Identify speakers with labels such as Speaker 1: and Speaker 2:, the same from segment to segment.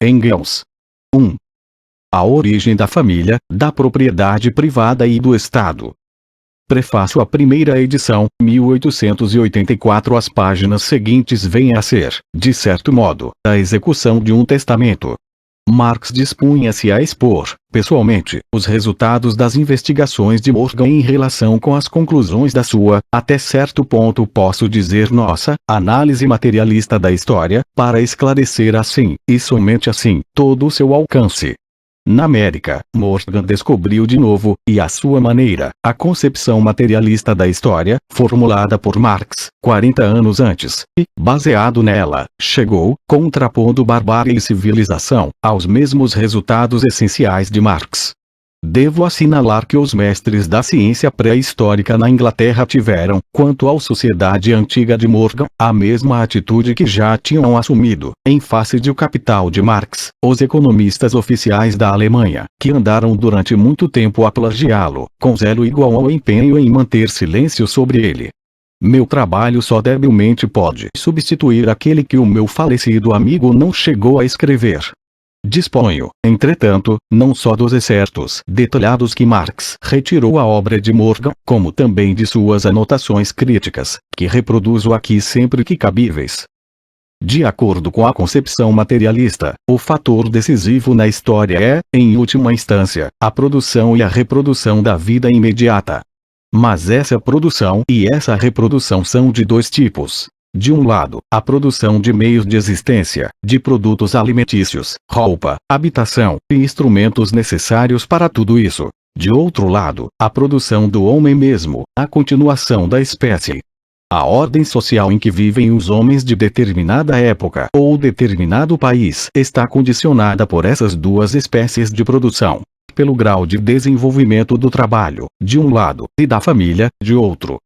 Speaker 1: Engels. 1. A origem da família, da propriedade privada e do Estado. Prefácio. A primeira edição, 1884. As páginas seguintes vêm a ser, de certo modo, a execução de um testamento. Marx dispunha-se a expor, pessoalmente, os resultados das investigações de Morgan em relação com as conclusões da sua, até certo ponto posso dizer nossa, análise materialista da história, para esclarecer assim, e somente assim, todo o seu alcance. Na América, Morgan descobriu de novo, e à sua maneira, a concepção materialista da história, formulada por Marx, 40 anos antes, e, baseado nela, chegou, contrapondo barbárie e civilização, aos mesmos resultados essenciais de Marx. Devo assinalar que os mestres da ciência pré-histórica na Inglaterra tiveram, quanto à sociedade antiga de Morgan, a mesma atitude que já tinham assumido, em face de O Capital de Marx, os economistas oficiais da Alemanha, que andaram durante muito tempo a plagiá-lo, com zelo igual ao empenho em manter silêncio sobre ele. Meu trabalho só debilmente pode substituir aquele que o meu falecido amigo não chegou a escrever. Disponho, entretanto, não só dos excertos detalhados que Marx retirou à obra de Morgan, como também de suas anotações críticas, que reproduzo aqui sempre que cabíveis. De acordo com a concepção materialista, o fator decisivo na história é, em última instância, a produção e a reprodução da vida imediata. Mas essa produção e essa reprodução são de dois tipos. De um lado, a produção de meios de existência, de produtos alimentícios, roupa, habitação e instrumentos necessários para tudo isso. De outro lado, a produção do homem mesmo, a continuação da espécie. A ordem social em que vivem os homens de determinada época ou determinado país está condicionada por essas duas espécies de produção, pelo grau de desenvolvimento do trabalho, de um lado, e da família, de outro.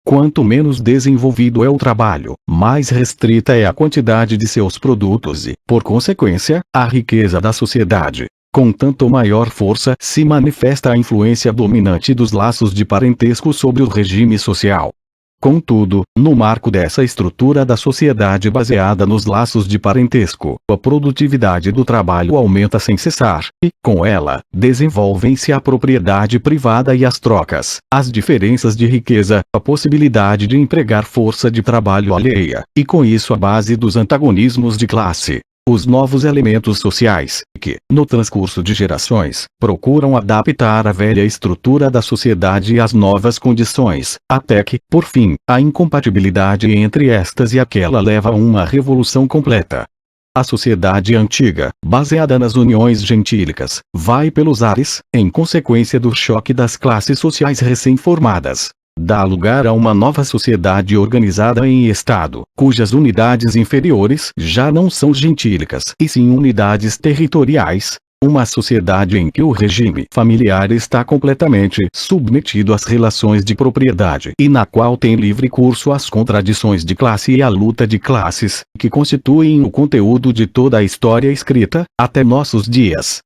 Speaker 1: Quanto menos desenvolvido é o trabalho, mais restrita é a quantidade de seus produtos e, por consequência, a riqueza da sociedade. Com tanto maior força se manifesta a influência dominante dos laços de parentesco sobre o regime social. Contudo, no marco dessa estrutura da sociedade baseada nos laços de parentesco, a produtividade do trabalho aumenta sem cessar, e, com ela, desenvolvem-se a propriedade privada e as trocas, as diferenças de riqueza, a possibilidade de empregar força de trabalho alheia, e com isso a base dos antagonismos de classe. Os novos elementos sociais, que, no transcurso de gerações, procuram adaptar a velha estrutura da sociedade às novas condições, até que, por fim, a incompatibilidade entre estas e aquela leva a uma revolução completa. A sociedade antiga, baseada nas uniões gentílicas, vai pelos ares, em consequência do choque das classes sociais recém-formadas. Dá lugar a uma nova sociedade organizada em Estado, cujas unidades inferiores já não são gentílicas e sim unidades territoriais, uma sociedade em que o regime familiar está completamente submetido às relações de propriedade e na qual tem livre curso as contradições de classe e a luta de classes, que constituem o conteúdo de toda a história escrita, até nossos dias.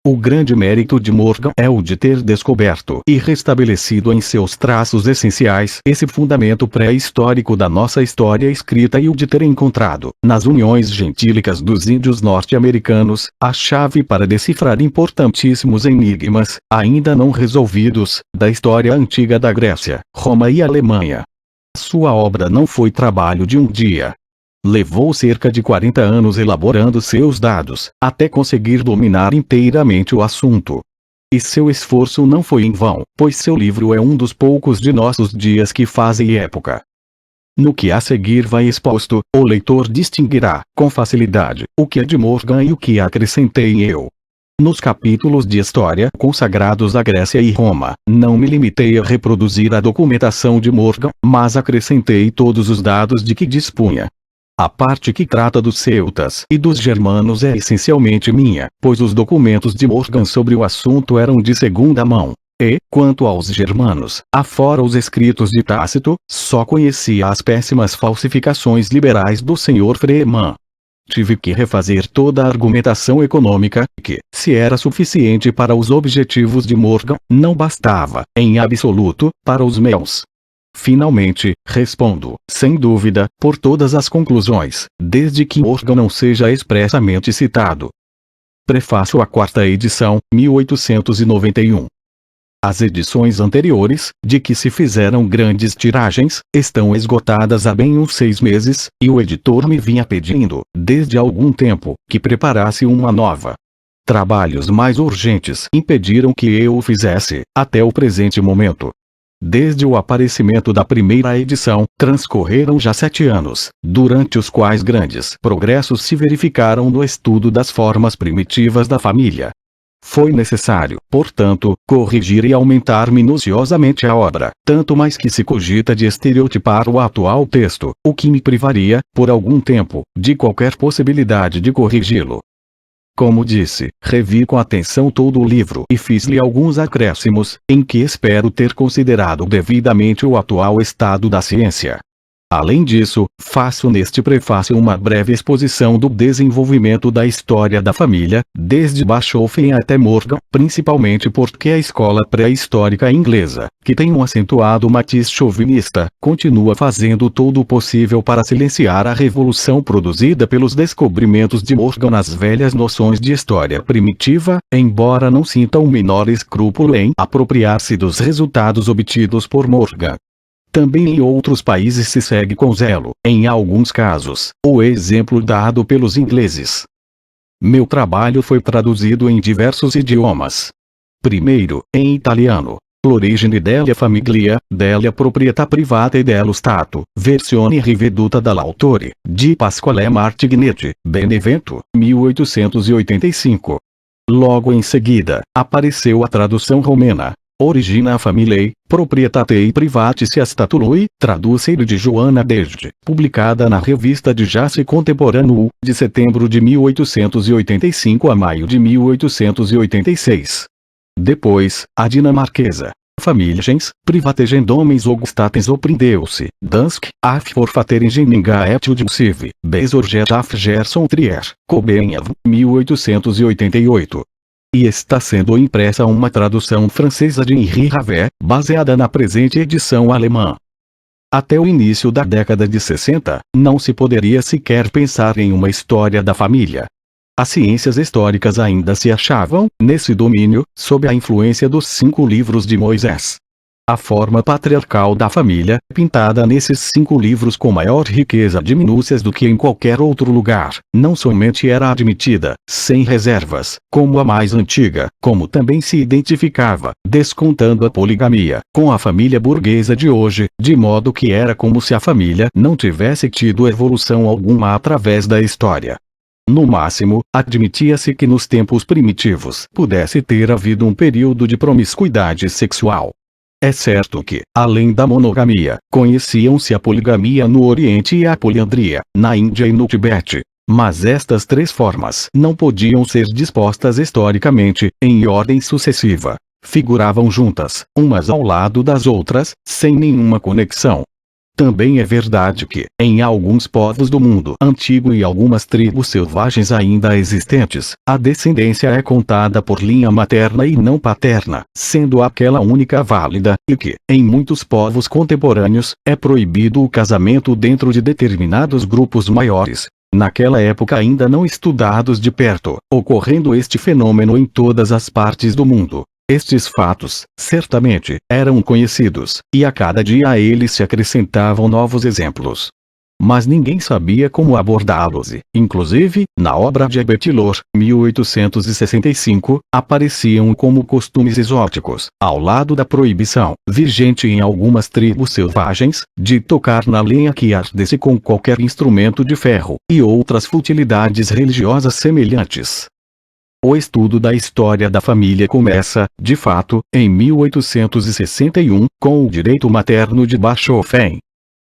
Speaker 1: O grande mérito de Morgan é o de ter descoberto e restabelecido em seus traços essenciais esse fundamento pré-histórico da nossa história escrita e o de ter encontrado, nas uniões gentílicas dos índios norte-americanos, a chave para decifrar importantíssimos enigmas, ainda não resolvidos, da história antiga da Grécia, Roma e Alemanha. Sua obra não foi trabalho de um dia. Levou cerca de 40 anos elaborando seus dados, até conseguir dominar inteiramente o assunto. E seu esforço não foi em vão, pois seu livro é um dos poucos de nossos dias que fazem época. No que a seguir vai exposto, o leitor distinguirá, com facilidade, o que é de Morgan e o que acrescentei eu. Nos capítulos de história consagrados à Grécia e Roma, não me limitei a reproduzir a documentação de Morgan, mas acrescentei todos os dados de que dispunha. A parte que trata dos celtas e dos germanos é essencialmente minha, pois os documentos de Morgan sobre o assunto eram de segunda mão. E, quanto aos germanos, afora os escritos de Tácito, só conhecia as péssimas falsificações liberais do Sr. Freeman. Tive que refazer toda a argumentação econômica, que, se era suficiente para os objetivos de Morgan, não bastava, em absoluto, para os meus. Finalmente, respondo, sem dúvida, por todas as conclusões, desde que Morgan não seja expressamente citado. Prefácio à quarta edição, 1891. As edições anteriores, de que se fizeram grandes tiragens, estão esgotadas há bem uns 6 meses, e o editor me vinha pedindo, desde algum tempo, que preparasse uma nova. Trabalhos mais urgentes impediram que eu o fizesse, até o presente momento. Desde o aparecimento da primeira edição, transcorreram já 7 anos, durante os quais grandes progressos se verificaram no estudo das formas primitivas da família. Foi necessário, portanto, corrigir e aumentar minuciosamente a obra, tanto mais que se cogita de estereotipar o atual texto, o que me privaria, por algum tempo, de qualquer possibilidade de corrigi-lo. Como disse, revi com atenção todo o livro e fiz-lhe alguns acréscimos, em que espero ter considerado devidamente o atual estado da ciência. Além disso, faço neste prefácio uma breve exposição do desenvolvimento da história da família, desde Bachofen até Morgan, principalmente porque a escola pré-histórica inglesa, que tem um acentuado matiz chauvinista, continua fazendo todo o possível para silenciar a revolução produzida pelos descobrimentos de Morgan nas velhas noções de história primitiva, embora não sinta o menor escrúpulo em apropriar-se dos resultados obtidos por Morgan. Também em outros países se segue com zelo, em alguns casos, o exemplo dado pelos ingleses. Meu trabalho foi traduzido em diversos idiomas. Primeiro, em italiano. L'origine della famiglia, della proprietà privata e dello Stato, versione riveduta dall'autore, di Pasquale Martignetti, Benevento, 1885. Logo em seguida, apareceu a tradução romena. Origina Familiae, Proprietatei Privaticia Statului, traduzido de Joana Desde, publicada na Revista de Jazz Contemporâneo, de setembro de 1885 a maio de 1886. Depois, a dinamarquesa. Familiens, privategendomens augstatens oprindeu-se, Dansk, af forfateringeninga et udicive, Besorger af Gerson Trier, Cobenhav, 1888. E está sendo impressa uma tradução francesa de Henri Ravet, baseada na presente edição alemã. Até o início da década de 60, não se poderia sequer pensar em uma história da família. As ciências históricas ainda se achavam, nesse domínio, sob a influência dos 5 livros de Moisés. A forma patriarcal da família, pintada nesses 5 livros com maior riqueza de minúcias do que em qualquer outro lugar, não somente era admitida, sem reservas, como a mais antiga, como também se identificava, descontando a poligamia, com a família burguesa de hoje, de modo que era como se a família não tivesse tido evolução alguma através da história. No máximo, admitia-se que nos tempos primitivos pudesse ter havido um período de promiscuidade sexual. É certo que, além da monogamia, conheciam-se a poligamia no Oriente e a poliandria, na Índia e no Tibete. Mas estas 3 formas não podiam ser dispostas historicamente, em ordem sucessiva. Figuravam juntas, umas ao lado das outras, sem nenhuma conexão. Também é verdade que, em alguns povos do mundo antigo e algumas tribos selvagens ainda existentes, a descendência é contada por linha materna e não paterna, sendo aquela única válida, e que, em muitos povos contemporâneos, é proibido o casamento dentro de determinados grupos maiores, naquela época ainda não estudados de perto, ocorrendo este fenômeno em todas as partes do mundo. Estes fatos, certamente, eram conhecidos, e a cada dia a eles se acrescentavam novos exemplos. Mas ninguém sabia como abordá-los e, inclusive, na obra de Betilor, 1865, apareciam como costumes exóticos, ao lado da proibição, vigente em algumas tribos selvagens, de tocar na lenha que ardesse com qualquer instrumento de ferro, e outras futilidades religiosas semelhantes. O estudo da história da família começa, de fato, em 1861, com o direito materno de Bachofen.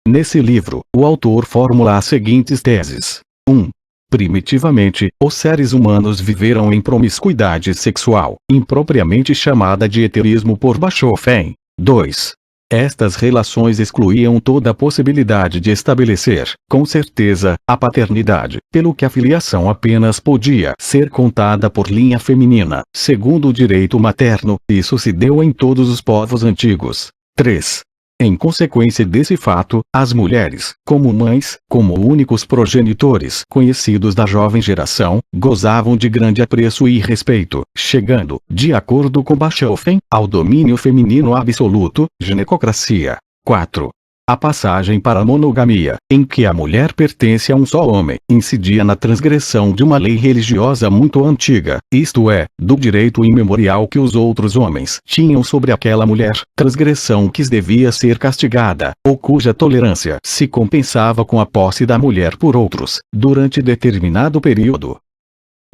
Speaker 1: Nesse livro, o autor formula as seguintes teses. 1. Primitivamente, os seres humanos viveram em promiscuidade sexual, impropriamente chamada de heterismo por Bachofen. 2. Estas relações excluíam toda a possibilidade de estabelecer, com certeza, a paternidade, pelo que a filiação apenas podia ser contada por linha feminina, segundo o direito materno. Isso se deu em todos os povos antigos. 3. Em consequência desse fato, as mulheres, como mães, como únicos progenitores conhecidos da jovem geração, gozavam de grande apreço e respeito, chegando, de acordo com Bachofen, ao domínio feminino absoluto, ginecocracia. 4. A passagem para a monogamia, em que a mulher pertence a um só homem, incidia na transgressão de uma lei religiosa muito antiga, isto é, do direito imemorial que os outros homens tinham sobre aquela mulher, transgressão que devia ser castigada, ou cuja tolerância se compensava com a posse da mulher por outros, durante determinado período.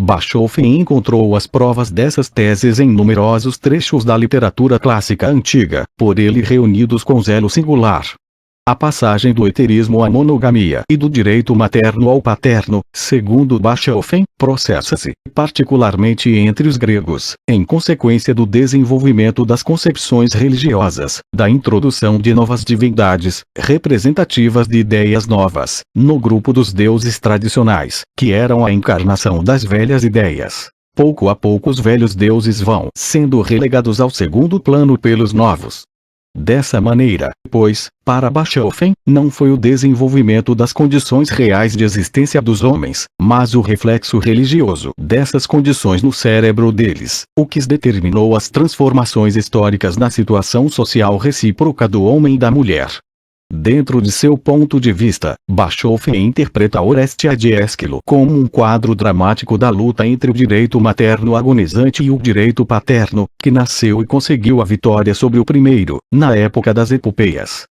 Speaker 1: Bachofen encontrou as provas dessas teses em numerosos trechos da literatura clássica antiga, por ele reunidos com zelo singular. A passagem do heterismo à monogamia e do direito materno ao paterno, segundo Bachofen, processa-se, particularmente entre os gregos, em consequência do desenvolvimento das concepções religiosas, da introdução de novas divindades, representativas de ideias novas, no grupo dos deuses tradicionais, que eram a encarnação das velhas ideias. Pouco a pouco os velhos deuses vão sendo relegados ao segundo plano pelos novos. Dessa maneira, pois, para Bachofen, não foi o desenvolvimento das condições reais de existência dos homens, mas o reflexo religioso dessas condições no cérebro deles, o que determinou as transformações históricas na situação social recíproca do homem e da mulher. Dentro de seu ponto de vista, Bachofen interpreta a Orestia de Ésquilo como um quadro dramático da luta entre o direito materno agonizante e o direito paterno, que nasceu e conseguiu a vitória sobre o primeiro, na época das epopeias.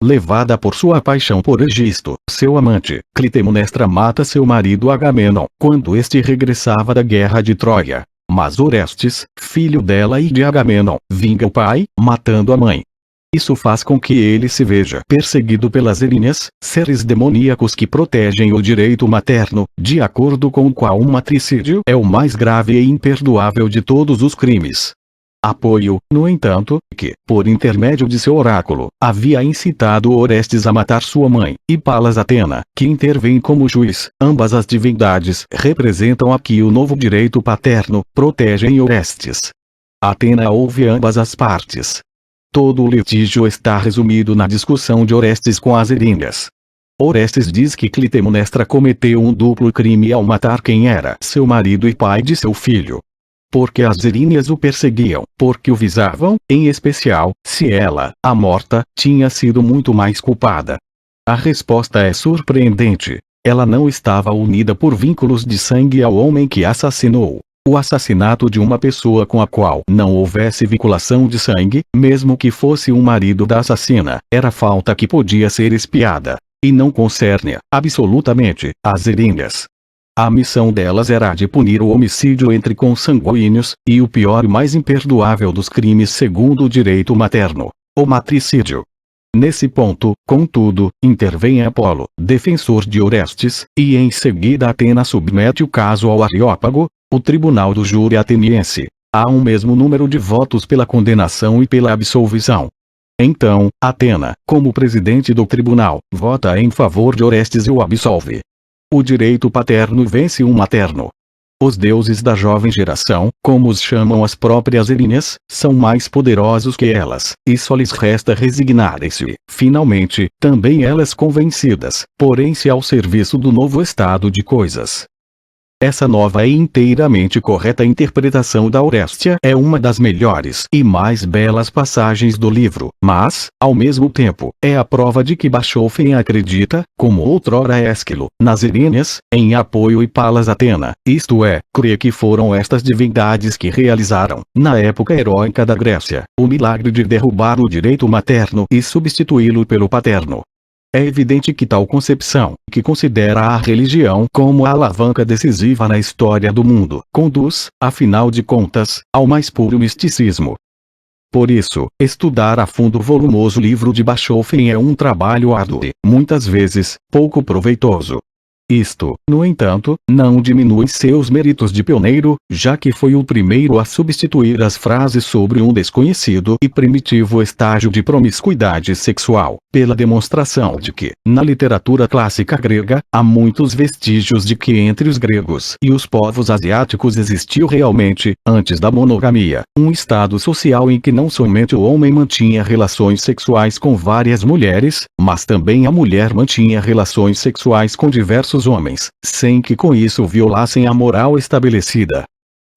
Speaker 1: Levada por sua paixão por Egisto, seu amante, Clitemnestra mata seu marido Agamenon, quando este regressava da guerra de Troia. Mas Orestes, filho dela e de Agamenon, vinga o pai, matando a mãe. Isso faz com que ele se veja perseguido pelas Erinyes, seres demoníacos que protegem o direito materno, de acordo com o qual um matricídio é o mais grave e imperdoável de todos os crimes. Apoio, no entanto, que, por intermédio de seu oráculo, havia incitado Orestes a matar sua mãe, e Palas Atena, que intervém como juiz. Ambas as divindades representam aqui o novo direito paterno, protegem Orestes. Atena ouve ambas as partes. Todo o litígio está resumido na discussão de Orestes com as Erinyes. Orestes diz que Clitemnestra cometeu um duplo crime ao matar quem era seu marido e pai de seu filho. Porque as Erinyes o perseguiam, porque o visavam, em especial, se ela, a morta, tinha sido muito mais culpada. A resposta é surpreendente. Ela não estava unida por vínculos de sangue ao homem que assassinou. O assassinato de uma pessoa com a qual não houvesse vinculação de sangue, mesmo que fosse um marido da assassina, era falta que podia ser expiada. E não concerne, absolutamente, as Erinyes. A missão delas era a de punir o homicídio entre consanguíneos, e o pior e mais imperdoável dos crimes segundo o direito materno, o matricídio. Nesse ponto, contudo, intervém Apolo, defensor de Orestes, e em seguida Atena submete o caso ao Areópago, o tribunal do júri ateniense. Há um mesmo número de votos pela condenação e pela absolvição. Então, Atena, como presidente do tribunal, vota em favor de Orestes e o absolve. O direito paterno vence o materno. Os deuses da jovem geração, como os chamam as próprias Erinyes, são mais poderosos que elas, e só lhes resta resignarem-se, finalmente, também elas convencidas, porém-se ao serviço do novo estado de coisas. Essa nova e inteiramente correta interpretação da Orestia é uma das melhores e mais belas passagens do livro, mas, ao mesmo tempo, é a prova de que Bachofen acredita, como outrora Ésquilo, nas Erinyes, em apoio e Palas Atena, isto é, crê que foram estas divindades que realizaram, na época heróica da Grécia, o milagre de derrubar o direito materno e substituí-lo pelo paterno. É evidente que tal concepção, que considera a religião como a alavanca decisiva na história do mundo, conduz, afinal de contas, ao mais puro misticismo. Por isso, estudar a fundo o volumoso livro de Bachofen é um trabalho árduo e, muitas vezes, pouco proveitoso. Isto, no entanto, não diminui seus méritos de pioneiro, já que foi o primeiro a substituir as frases sobre um desconhecido e primitivo estágio de promiscuidade sexual, pela demonstração de que, na literatura clássica grega, há muitos vestígios de que entre os gregos e os povos asiáticos existiu realmente, antes da monogamia, um estado social em que não somente o homem mantinha relações sexuais com várias mulheres, mas também a mulher mantinha relações sexuais com diversos homens, sem que com isso violassem a moral estabelecida.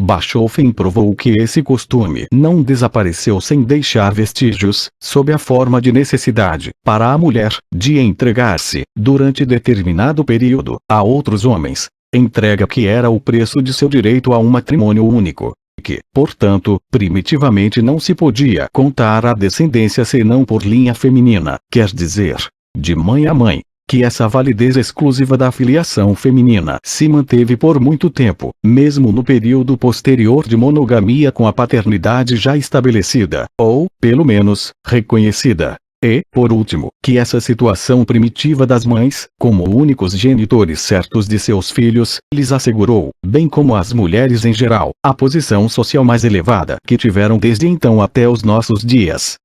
Speaker 1: Bachofen provou que esse costume não desapareceu sem deixar vestígios, sob a forma de necessidade, para a mulher, de entregar-se, durante determinado período, a outros homens, entrega que era o preço de seu direito a um matrimônio único, que, portanto, primitivamente não se podia contar a descendência senão por linha feminina, quer dizer, de mãe a mãe. Que essa validez exclusiva da filiação feminina se manteve por muito tempo, mesmo no período posterior de monogamia com a paternidade já estabelecida, ou, pelo menos, reconhecida. E, por último, que essa situação primitiva das mães, como únicos genitores certos de seus filhos, lhes assegurou, bem como às mulheres em geral, a posição social mais elevada que tiveram desde então até os nossos dias.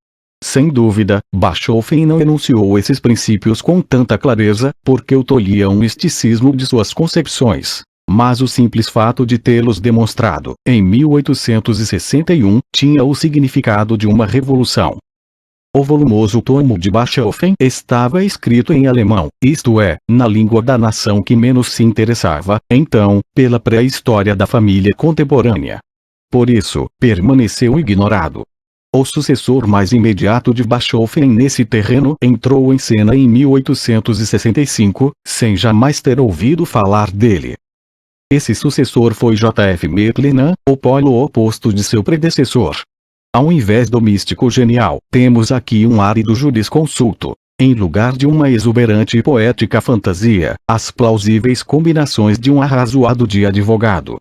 Speaker 1: Sem dúvida, Bachofen não enunciou esses princípios com tanta clareza, porque o tolhia um misticismo de suas concepções. Mas o simples fato de tê-los demonstrado, em 1861, tinha o significado de uma revolução. O volumoso tomo de Bachofen estava escrito em alemão, isto é, na língua da nação que menos se interessava, então, pela pré-história da família contemporânea. Por isso, permaneceu ignorado. O sucessor mais imediato de Bachofen nesse terreno entrou em cena em 1865, sem jamais ter ouvido falar dele. Esse sucessor foi J. F. McLennan, o polo oposto de seu predecessor. Ao invés do místico genial, temos aqui um árido jurisconsulto. Em lugar de uma exuberante e poética fantasia, as plausíveis combinações de um arrazoado de advogado.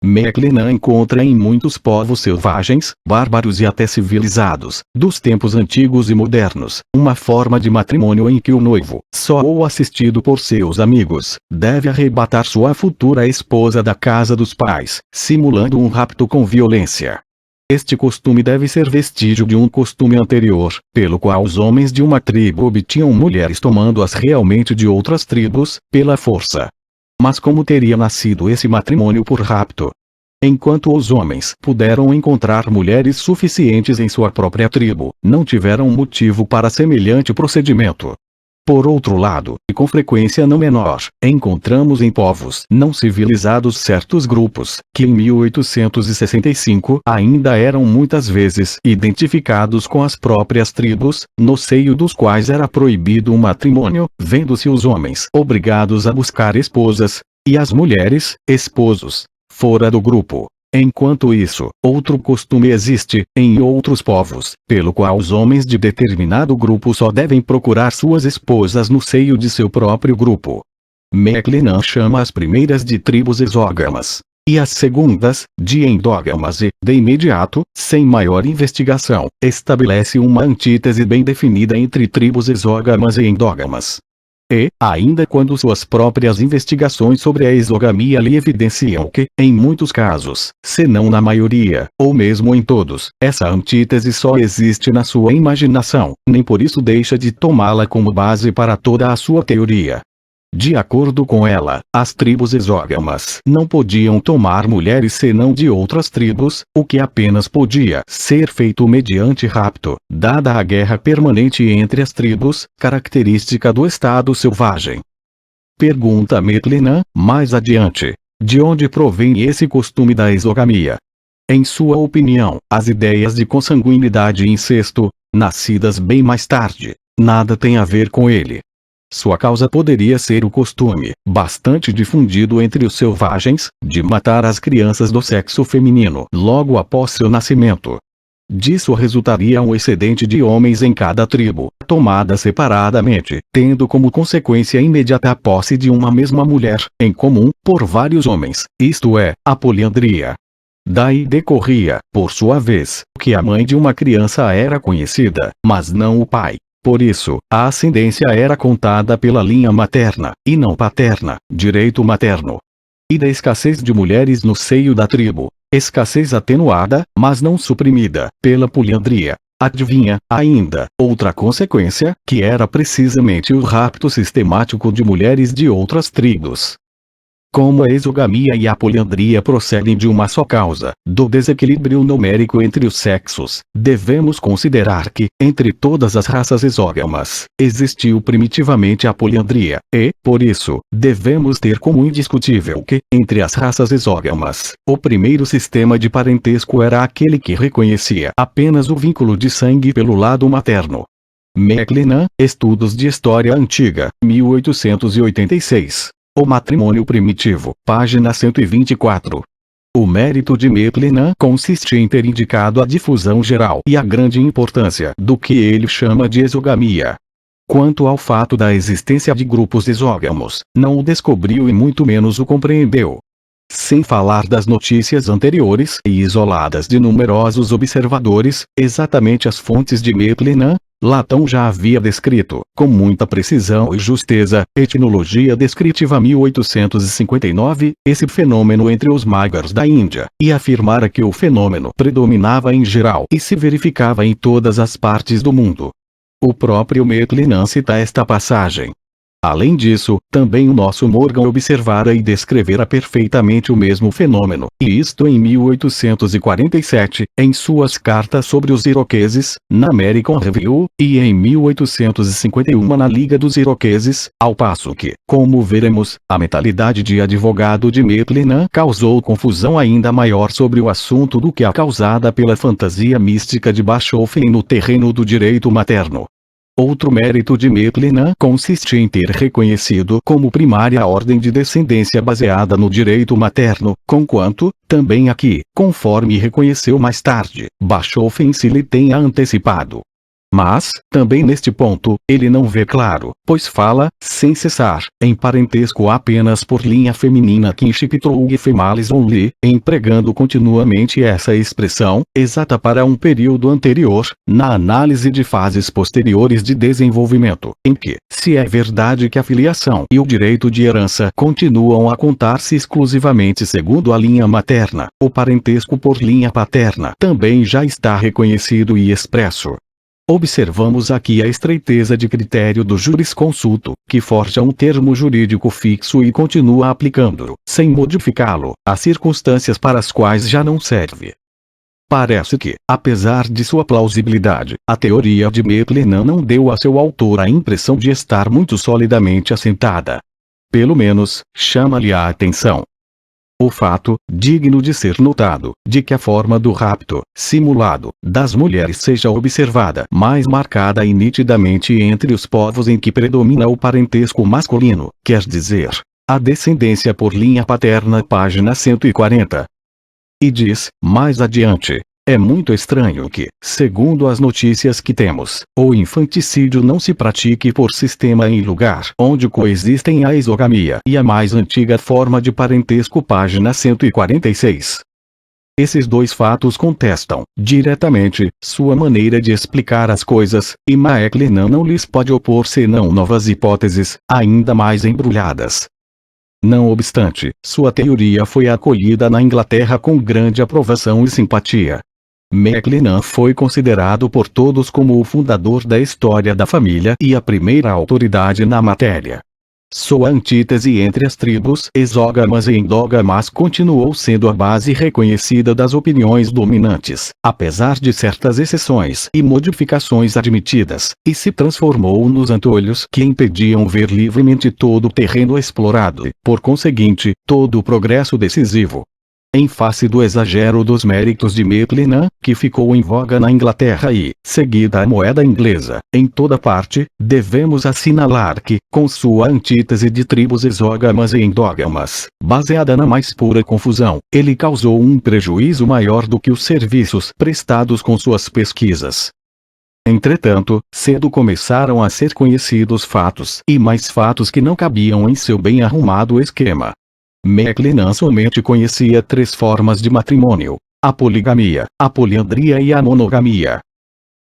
Speaker 1: McLennan encontra em muitos povos selvagens, bárbaros e até civilizados, dos tempos antigos e modernos, uma forma de matrimônio em que o noivo, só ou assistido por seus amigos, deve arrebatar sua futura esposa da casa dos pais, simulando um rapto com violência. Este costume deve ser vestígio de um costume anterior, pelo qual os homens de uma tribo obtinham mulheres tomando-as realmente de outras tribos, pela força. Mas como teria nascido esse matrimônio por rapto? Enquanto os homens puderam encontrar mulheres suficientes em sua própria tribo, não tiveram motivo para semelhante procedimento. Por outro lado, e com frequência não menor, encontramos em povos não civilizados certos grupos, que em 1865 ainda eram muitas vezes identificados com as próprias tribos, no seio dos quais era proibido o matrimônio, vendo-se os homens obrigados a buscar esposas, e as mulheres, esposos, fora do grupo. Enquanto isso, outro costume existe, em outros povos, pelo qual os homens de determinado grupo só devem procurar suas esposas no seio de seu próprio grupo. McLennan chama as primeiras de tribos exógamas, e as segundas, de endógamas e, de imediato, sem maior investigação, estabelece uma antítese bem definida entre tribos exógamas e endógamas. E, ainda quando suas próprias investigações sobre a exogamia lhe evidenciam que, em muitos casos, se não na maioria, ou mesmo em todos, essa antítese só existe na sua imaginação, nem por isso deixa de tomá-la como base para toda a sua teoria. De acordo com ela, as tribos exógamas não podiam tomar mulheres senão de outras tribos, o que apenas podia ser feito mediante rapto, dada a guerra permanente entre as tribos, característica do estado selvagem. Pergunta McLennan, mais adiante: de onde provém esse costume da exogamia? Em sua opinião, as ideias de consanguinidade e incesto, nascidas bem mais tarde, nada têm a ver com ele. Sua causa poderia ser o costume, bastante difundido entre os selvagens, de matar as crianças do sexo feminino logo após seu nascimento. Disso resultaria um excedente de homens em cada tribo, tomada separadamente, tendo como consequência imediata a posse de uma mesma mulher, em comum, por vários homens, isto é, a poliandria. Daí decorria, por sua vez, que a mãe de uma criança era conhecida, mas não o pai. Por isso, a ascendência era contada pela linha materna, e não paterna, direito materno. E da escassez de mulheres no seio da tribo, escassez atenuada, mas não suprimida, pela poliandria. Adivinha, ainda, outra consequência, que era precisamente o rapto sistemático de mulheres de outras tribos. Como a exogamia e a poliandria procedem de uma só causa, do desequilíbrio numérico entre os sexos, devemos considerar que, entre todas as raças exógamas, existiu primitivamente a poliandria, e, por isso, devemos ter como indiscutível que, entre as raças exógamas, o primeiro sistema de parentesco era aquele que reconhecia apenas o vínculo de sangue pelo lado materno. McLennan, Estudos de História Antiga, 1886. O matrimônio primitivo, página 124. O mérito de McLennan consiste em ter indicado a difusão geral e a grande importância do que ele chama de exogamia. Quanto ao fato da existência de grupos exógamos, não o descobriu e muito menos o compreendeu. Sem falar das notícias anteriores e isoladas de numerosos observadores, exatamente as fontes de McLennan, Latão já havia descrito, com muita precisão e justeza, Etnologia Descritiva 1859, esse fenômeno entre os Magyars da Índia, e afirmara que o fenômeno predominava em geral e se verificava em todas as partes do mundo. O próprio McLennan cita esta passagem. Além disso, também o nosso Morgan observara e descrevera perfeitamente o mesmo fenômeno, e isto em 1847, em suas cartas sobre os iroqueses, na American Review, e em 1851 na Liga dos Iroqueses, ao passo que, como veremos, a mentalidade de advogado de McLennan causou confusão ainda maior sobre o assunto do que a causada pela fantasia mística de Bachofen no terreno do direito materno. Outro mérito de McLennan consiste em ter reconhecido como primária a ordem de descendência baseada no direito materno, conquanto, também aqui, conforme reconheceu mais tarde, Bachofen se lhe tenha antecipado. Mas, também neste ponto, ele não vê claro, pois fala, sem cessar, em parentesco apenas por linha feminina kinship through females only, empregando continuamente essa expressão, exata para um período anterior, na análise de fases posteriores de desenvolvimento, em que, se é verdade que a filiação e o direito de herança continuam a contar-se exclusivamente segundo a linha materna, o parentesco por linha paterna também já está reconhecido e expresso. Observamos aqui a estreiteza de critério do jurisconsulto, que forja um termo jurídico fixo e continua aplicando-o, sem modificá-lo, a circunstâncias para as quais já não serve. Parece que, apesar de sua plausibilidade, a teoria de McLennan não deu a seu autor a impressão de estar muito solidamente assentada. Pelo menos, chama-lhe a atenção o fato, digno de ser notado, de que a forma do rapto, simulado, das mulheres seja observada mais marcada e nitidamente entre os povos em que predomina o parentesco masculino, quer dizer, a descendência por linha paterna, página 140. E diz, mais adiante, é muito estranho que, segundo as notícias que temos, o infanticídio não se pratique por sistema em lugar onde coexistem a exogamia e a mais antiga forma de parentesco, página 146. Esses dois fatos contestam, diretamente, sua maneira de explicar as coisas, e McLennan não lhes pode opor senão novas hipóteses, ainda mais embrulhadas. Não obstante, sua teoria foi acolhida na Inglaterra com grande aprovação e simpatia. McLennan foi considerado por todos como o fundador da história da família e a primeira autoridade na matéria. Sua antítese entre as tribos exógamas e endógamas continuou sendo a base reconhecida das opiniões dominantes, apesar de certas exceções e modificações admitidas, e se transformou nos antolhos que impediam ver livremente todo o terreno explorado e, por conseguinte, todo o progresso decisivo. Em face do exagero dos méritos de McLennan, que ficou em voga na Inglaterra e, seguida a moeda inglesa, em toda parte, devemos assinalar que, com sua antítese de tribos exógamas e endógamas, baseada na mais pura confusão, ele causou um prejuízo maior do que os serviços prestados com suas pesquisas. Entretanto, cedo começaram a ser conhecidos fatos e mais fatos que não cabiam em seu bem arrumado esquema. McLennan somente conhecia 3 formas de matrimônio: a poligamia, a poliandria e a monogamia.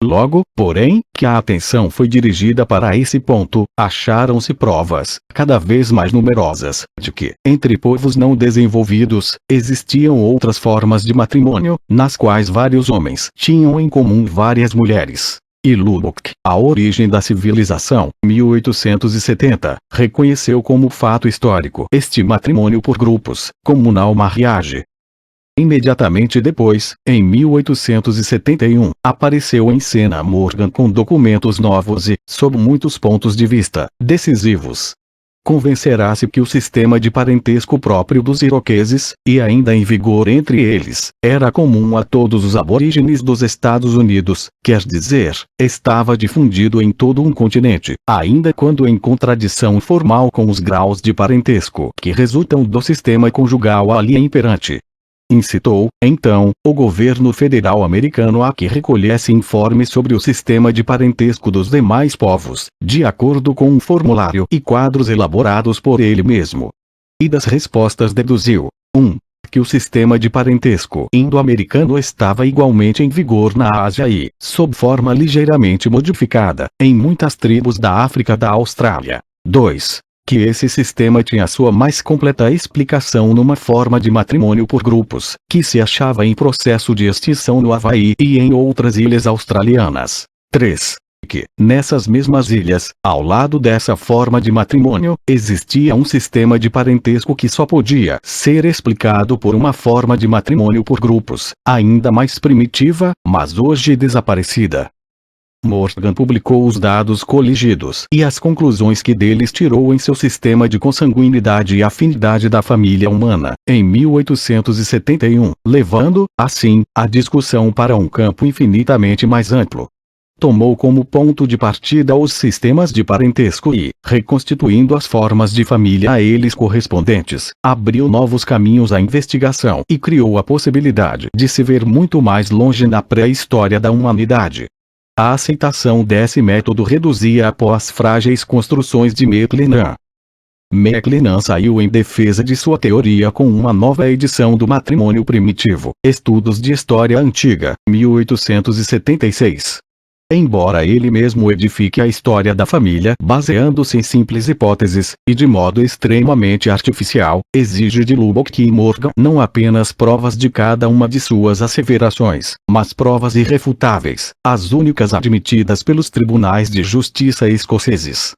Speaker 1: Logo, porém, que a atenção foi dirigida para esse ponto, acharam-se provas, cada vez mais numerosas, de que, entre povos não desenvolvidos, existiam outras formas de matrimônio, nas quais vários homens tinham em comum várias mulheres. E Lubbock, A Origem da Civilização, 1870, reconheceu como fato histórico este matrimônio por grupos, communal marriage. Imediatamente depois, em 1871, apareceu em cena Morgan com documentos novos e, sob muitos pontos de vista, decisivos. Convencerá-se que o sistema de parentesco próprio dos iroqueses, e ainda em vigor entre eles, era comum a todos os aborígenes dos Estados Unidos, quer dizer, estava difundido em todo um continente, ainda quando em contradição formal com os graus de parentesco que resultam do sistema conjugal ali imperante. Incitou, então, o governo federal americano a que recolhesse informes sobre o sistema de parentesco dos demais povos, de acordo com um formulário e quadros elaborados por ele mesmo. E das respostas deduziu: 1. Que o sistema de parentesco indo-americano estava igualmente em vigor na Ásia e, sob forma ligeiramente modificada, em muitas tribos da África da Austrália. 2. Que esse sistema tinha sua mais completa explicação numa forma de matrimônio por grupos, que se achava em processo de extinção no Havaí e em outras ilhas australianas. 3. Que, nessas mesmas ilhas, ao lado dessa forma de matrimônio, existia um sistema de parentesco que só podia ser explicado por uma forma de matrimônio por grupos, ainda mais primitiva, mas hoje desaparecida. Morgan publicou os dados coligidos e as conclusões que deles tirou em seu sistema de consanguinidade e afinidade da família humana, em 1871, levando, assim, a discussão para um campo infinitamente mais amplo. Tomou como ponto de partida os sistemas de parentesco e, reconstituindo as formas de família a eles correspondentes, abriu novos caminhos à investigação e criou a possibilidade de se ver muito mais longe na pré-história da humanidade. A aceitação desse método reduzia após frágeis construções de McLennan. McLennan saiu em defesa de sua teoria com uma nova edição do Matrimônio Primitivo, Estudos de História Antiga, 1876. Embora ele mesmo edifique a história da família baseando-se em simples hipóteses, e de modo extremamente artificial, exige de Lubbock e Morgan não apenas provas de cada uma de suas asseverações, mas provas irrefutáveis, as únicas admitidas pelos tribunais de justiça escoceses.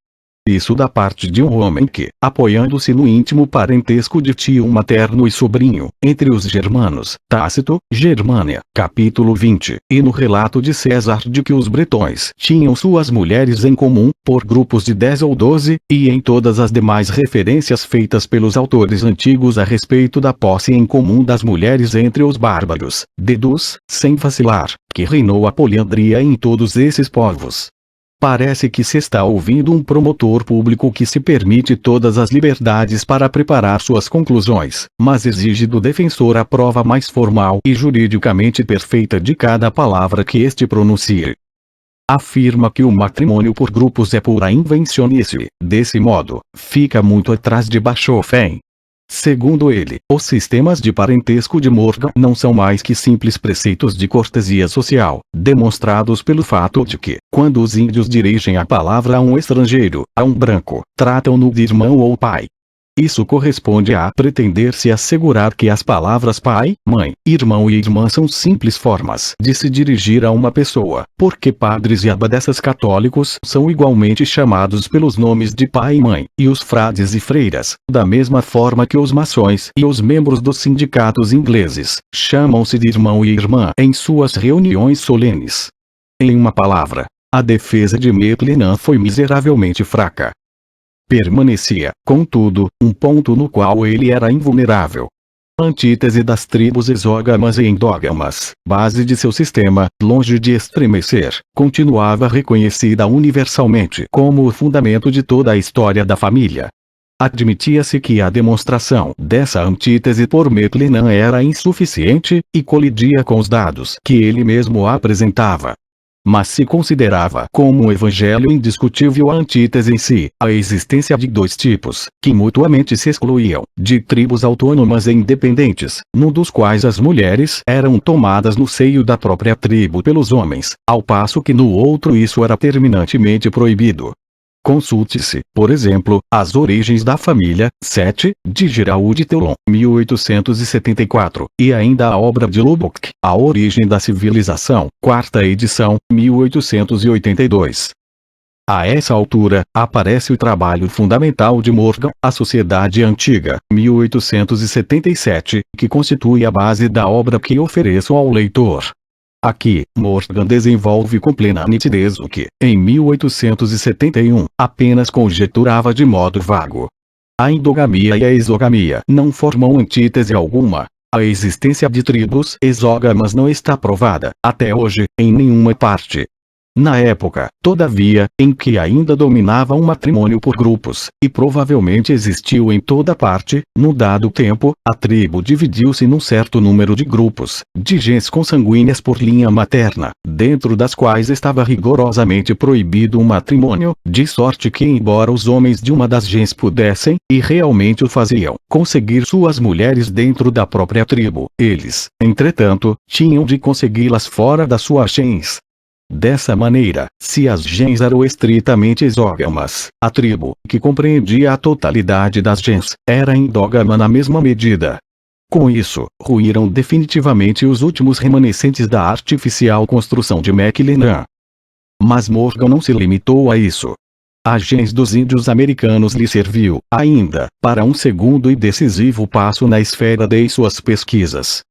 Speaker 1: Isso da parte de um homem que, apoiando-se no íntimo parentesco de tio materno e sobrinho, entre os germanos, Tácito, Germânia, capítulo 20, e no relato de César de que os bretões tinham suas mulheres em comum, por grupos de 10 ou 12, e em todas as demais referências feitas pelos autores antigos a respeito da posse em comum das mulheres entre os bárbaros, deduz, sem vacilar, que reinou a poliandria em todos esses povos. Parece que se está ouvindo um promotor público que se permite todas as liberdades para preparar suas conclusões, mas exige do defensor a prova mais formal e juridicamente perfeita de cada palavra que este pronuncie. Afirma que o matrimônio por grupos é pura invencionice, desse modo, fica muito atrás de Bachofen. Segundo ele, os sistemas de parentesco de Morgan não são mais que simples preceitos de cortesia social, demonstrados pelo fato de que, quando os índios dirigem a palavra a um estrangeiro, a um branco, tratam-no de irmão ou pai. Isso corresponde a pretender-se assegurar que as palavras pai, mãe, irmão e irmã são simples formas de se dirigir a uma pessoa, porque padres e abadesas católicos são igualmente chamados pelos nomes de pai e mãe, e os frades e freiras, da mesma forma que os maçons e os membros dos sindicatos ingleses, chamam-se de irmão e irmã em suas reuniões solenes. Em uma palavra, a defesa de McLennan foi miseravelmente fraca. Permanecia, contudo, um ponto no qual ele era invulnerável. A antítese das tribos exógamas e endógamas, base de seu sistema, longe de estremecer, continuava reconhecida universalmente como o fundamento de toda a história da família. Admitia-se que a demonstração dessa antítese por McLennan era insuficiente, e colidia com os dados que ele mesmo apresentava. Mas se considerava como um evangelho indiscutível a antítese em si, a existência de dois tipos, que mutuamente se excluíam, de tribos autônomas e independentes, num dos quais as mulheres eram tomadas no seio da própria tribo pelos homens, ao passo que no outro isso era terminantemente proibido. Consulte-se, por exemplo, As Origens da Família, 7, de Giraud Tellon, 1874, e ainda a obra de Lubbock, A Origem da Civilização, 4ª edição, 1882. A essa altura, aparece o trabalho fundamental de Morgan, A Sociedade Antiga, 1877, que constitui a base da obra que ofereço ao leitor. Aqui, Morgan desenvolve com plena nitidez o que, em 1871, apenas conjeturava de modo vago. A endogamia e a exogamia não formam antítese alguma. A existência de tribos exógamas não está provada, até hoje, em nenhuma parte. Na época, todavia, em que ainda dominava um matrimônio por grupos, e provavelmente existiu em toda parte, no dado tempo, a tribo dividiu-se num certo número de grupos, de gens consanguíneas por linha materna, dentro das quais estava rigorosamente proibido o matrimônio, de sorte que embora os homens de uma das gens pudessem, e realmente o faziam, conseguir suas mulheres dentro da própria tribo, eles, entretanto, tinham de consegui-las fora da sua gens. Dessa maneira, se as gens eram estritamente exógamas, a tribo, que compreendia a totalidade das gens, era endógama na mesma medida. Com isso, ruíram definitivamente os últimos remanescentes da artificial construção de McLennan. Mas Morgan não se limitou a isso. A gens dos índios americanos lhe serviu, ainda, para um segundo e decisivo passo na esfera de suas pesquisas.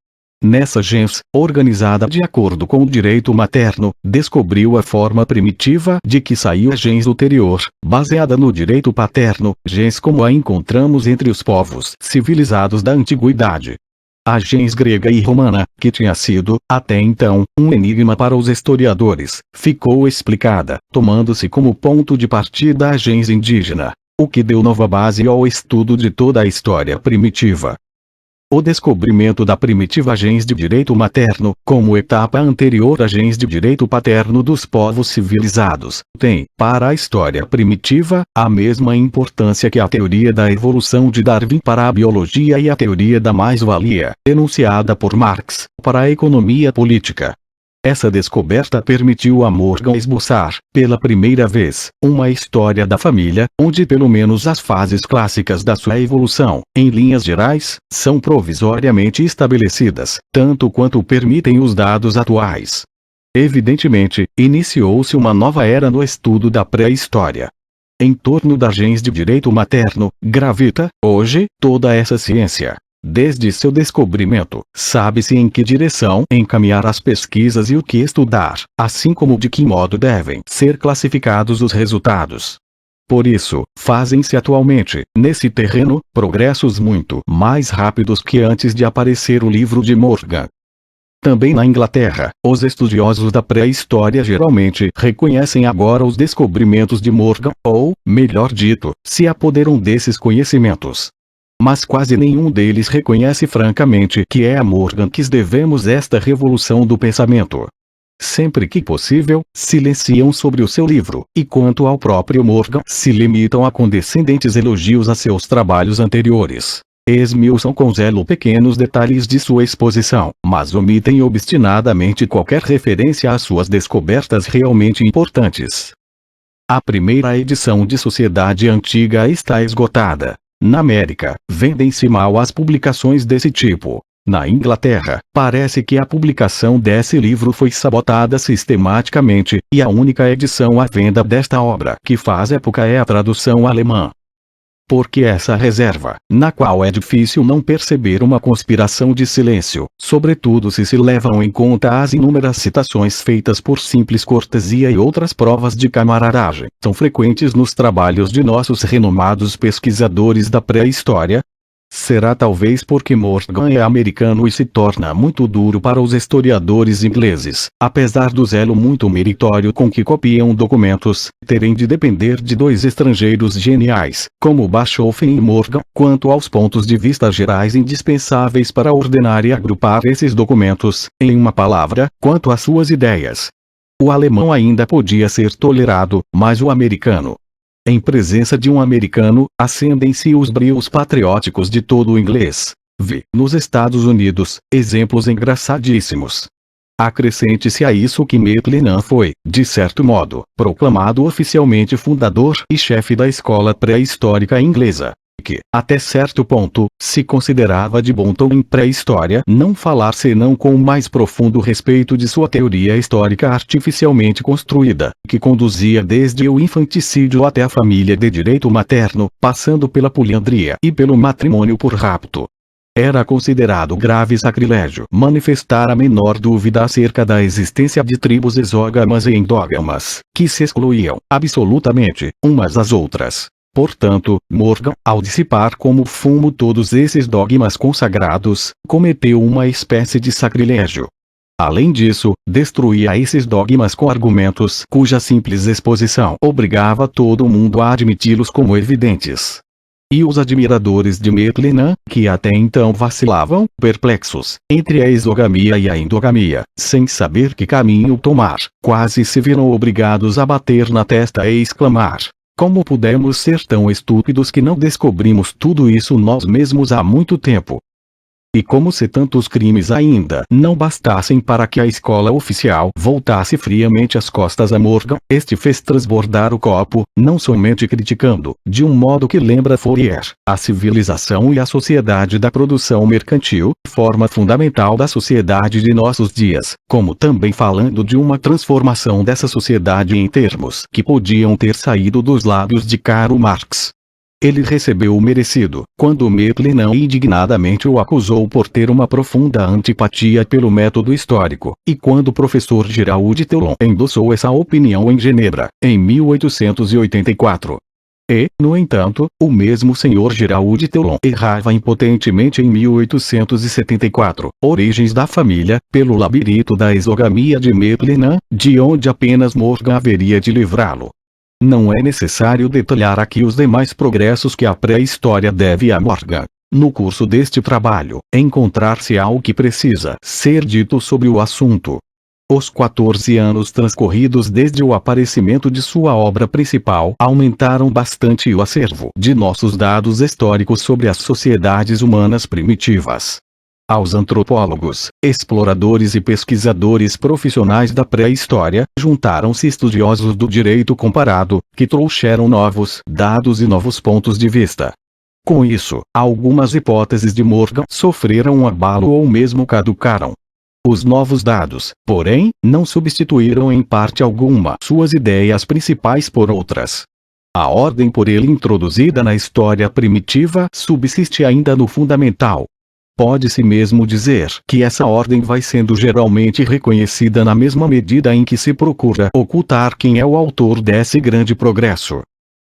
Speaker 1: Nessa gens, organizada de acordo com o direito materno, descobriu a forma primitiva de que saiu a gens ulterior, baseada no direito paterno, gens como a encontramos entre os povos civilizados da antiguidade. A gens grega e romana, que tinha sido, até então, um enigma para os historiadores, ficou explicada, tomando-se como ponto de partida a gens indígena, o que deu nova base ao estudo de toda a história primitiva. O descobrimento da primitiva gens de direito materno, como etapa anterior à gens de direito paterno dos povos civilizados, tem, para a história primitiva, a mesma importância que a teoria da evolução de Darwin para a biologia e a teoria da mais-valia, enunciada por Marx, para a economia política. Essa descoberta permitiu a Morgan esboçar, pela primeira vez, uma história da família, onde pelo menos as fases clássicas da sua evolução, em linhas gerais, são provisoriamente estabelecidas, tanto quanto permitem os dados atuais. Evidentemente, iniciou-se uma nova era no estudo da pré-história. Em torno da gens de direito materno, gravita, hoje, toda essa ciência. Desde seu descobrimento, sabe-se em que direção encaminhar as pesquisas e o que estudar, assim como de que modo devem ser classificados os resultados. Por isso, fazem-se atualmente, nesse terreno, progressos muito mais rápidos que antes de aparecer o livro de Morgan. Também na Inglaterra, os estudiosos da pré-história geralmente reconhecem agora os descobrimentos de Morgan, ou, melhor dito, se apoderam desses conhecimentos. Mas quase nenhum deles reconhece francamente que é a Morgan que devemos esta revolução do pensamento. Sempre que possível, silenciam sobre o seu livro, e quanto ao próprio Morgan, se limitam a condescendentes elogios a seus trabalhos anteriores. Esmiuçam com zelo pequenos detalhes de sua exposição, mas omitem obstinadamente qualquer referência às suas descobertas realmente importantes. A primeira edição de Sociedade Antiga está esgotada. Na América, vendem-se mal as publicações desse tipo. Na Inglaterra, parece que a publicação desse livro foi sabotada sistematicamente, e a única edição à venda desta obra que faz época é a tradução alemã. Porque essa reserva, na qual é difícil não perceber uma conspiração de silêncio, sobretudo se levam em conta as inúmeras citações feitas por simples cortesia e outras provas de camaradagem, são frequentes nos trabalhos de nossos renomados pesquisadores da pré-história. Será talvez porque Morgan é americano e se torna muito duro para os historiadores ingleses, apesar do zelo muito meritório com que copiam documentos, terem de depender de dois estrangeiros geniais, como Bachofen e Morgan, quanto aos pontos de vista gerais indispensáveis para ordenar e agrupar esses documentos, em uma palavra, quanto às suas ideias. O alemão ainda podia ser tolerado, mas o americano. Em presença de um americano, acendem-se os brios patrióticos de todo o inglês. Vi, nos Estados Unidos, exemplos engraçadíssimos. Acrescente-se a isso que Maclennan foi, de certo modo, proclamado oficialmente fundador e chefe da escola pré-histórica inglesa, que, até certo ponto, se considerava de bom tom em pré-história não falar senão com o mais profundo respeito de sua teoria histórica artificialmente construída, que conduzia desde o infanticídio até a família de direito materno, passando pela poliandria e pelo matrimônio por rapto. Era considerado grave sacrilégio manifestar a menor dúvida acerca da existência de tribos exógamas e endógamas, que se excluíam, absolutamente, umas às outras. Portanto, Morgan, ao dissipar como fumo todos esses dogmas consagrados, cometeu uma espécie de sacrilégio. Além disso, destruía esses dogmas com argumentos cuja simples exposição obrigava todo mundo a admiti-los como evidentes. E os admiradores de Maclennan, que até então vacilavam, perplexos, entre a exogamia e a endogamia, sem saber que caminho tomar, quase se viram obrigados a bater na testa e exclamar: como pudemos ser tão estúpidos que não descobrimos tudo isso nós mesmos há muito tempo? E como se tantos crimes ainda não bastassem para que a escola oficial voltasse friamente as costas a Morgan, este fez transbordar o copo, não somente criticando, de um modo que lembra Fourier, a civilização e a sociedade da produção mercantil, forma fundamental da sociedade de nossos dias, como também falando de uma transformação dessa sociedade em termos que podiam ter saído dos lábios de Karl Marx. Ele recebeu o merecido, quando Maclennan indignadamente o acusou por ter uma profunda antipatia pelo método histórico, e quando o professor Giraud Teulon endossou essa opinião em Genebra, em 1884. E, no entanto, o mesmo senhor Giraud Teulon errava impotentemente em 1874, Origens da Família, pelo labirinto da exogamia de Maclennan, de onde apenas Morgan haveria de livrá-lo. Não é necessário detalhar aqui os demais progressos que a pré-história deve a Morgan. No curso deste trabalho, encontrar-se-á o que precisa ser dito sobre o assunto. Os 14 anos transcorridos desde o aparecimento de sua obra principal aumentaram bastante o acervo de nossos dados históricos sobre as sociedades humanas primitivas. Aos antropólogos, exploradores e pesquisadores profissionais da pré-história, juntaram-se estudiosos do direito comparado, que trouxeram novos dados e novos pontos de vista. Com isso, algumas hipóteses de Morgan sofreram um abalo ou mesmo caducaram. Os novos dados, porém, não substituíram em parte alguma suas ideias principais por outras. A ordem por ele introduzida na história primitiva subsiste ainda no fundamental. Pode-se mesmo dizer que essa ordem vai sendo geralmente reconhecida na mesma medida em que se procura ocultar quem é o autor desse grande progresso.